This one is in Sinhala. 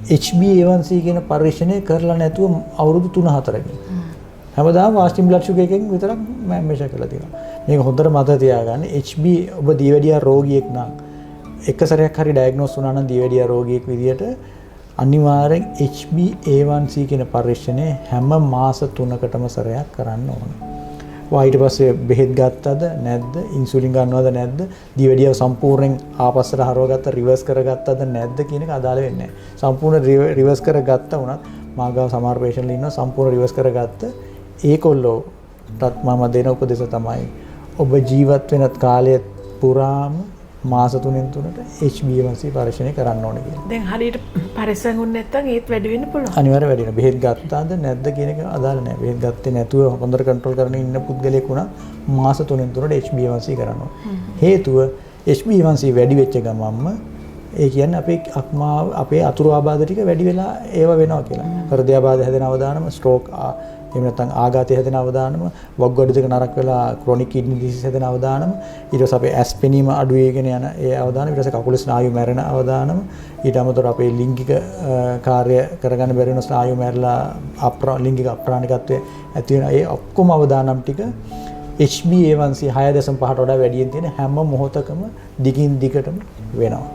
HbA1c කියන පරීක්ෂණය කරලා නැතුව අවුරුදු 3-4කින්. හැමදාම වාස්ටිම් බ්ලඩ් ෂුගර් එකෙන් විතරක් මෙෂර් කරලා තියෙනවා. මේක හොඳට මතක තියාගන්න. HB ඔබ දියවැඩියා රෝගියෙක් නම් එක සැරයක් හරි ඩයග්නෝස් වුණා නම් දියවැඩියා රෝගියෙක් විදියට අනිවාර්යෙන් HbA1c කියන පරීක්ෂණය හැම මාස 3කටම සැරයක් කරන්න ඕනේ. ඊට පස්සේ බෙහෙත් ගත්තද නැද්ද? ඉන්සුලින් ගන්නවද නැද්ද? දියවැඩියාව සම්පූර්ණයෙන් ආපස්සට හරවගත්ත රිවර්ස් කරගත්තද නැද්ද කියන එක අදාළ වෙන්නේ නැහැ. සම්පූර්ණ රිවර්ස් කරගත්ත වුණත් මාගාව සමහර පේෂන්ට්ලා ඉන්නවා සම්පූර්ණ රිවර්ස් කරගත්ත ඒකොල්ලෝටත් මම දෙන උපදේශ තමයි ඔබ ජීවත් වෙන කාලය පුරාම මාස 3න් 3ට HbA1c පරීක්ෂණය කරන්න ඕනේ කියලා. දැන් හරියට පරිස්සම් වුනේ නැත්නම් ඒත් වැඩි වෙන්න පුළුවන්. අනිවාර්යයෙන් වැඩි වෙනවා. බෙහෙත් ගත්තාද නැද්ද කියන එක අදාළ නැහැ. බෙහෙත් ගත්තේ නැතුව හොඳට කන්ට්‍රෝල් කරගෙන ඉන්න පුද්ගලයෙක් වුණා මාස 3න් 3ට HbA1c කරන්න ඕනේ. හේතුව HbA1c වැඩි වෙච්ච ගමන්ම ඒ කියන්නේ අපේ අතුරු ආබාධ ටික වැඩි වෙලා ඒව වෙනවා කියලා. හෘද ආබාධ හැදෙන අවදානම, ස්ට්‍රෝක් එහෙම නැත්නම් ආඝාතය හැදෙන අවදානම, වග්ගොඩ දෙක නරක වෙලා ක්‍රොනික් කිඩ්නි ඩිසීස් හැදෙන අවදානම, ඊට පස්සේ අපේ ඇස් පෙනීම අඩු වෙගෙන යන ඒ අවදානම, ඊට පස්සේ කකුල ස්නායු මැරෙන අවදානම, ඊට අමතරව අපේ ලිංගික කාර්ය කරගන්න බැරි වෙන ස්නායු මැරලා ලිංගික අප්‍රාණිකත්වයේ ඇති වෙන ඒ ඔක්කොම අවදානම් ටික HbA1c 6.5ට වඩා වැඩියෙන් තියෙන හැම මොහොතකම දිගින් දිගටම වෙනවා.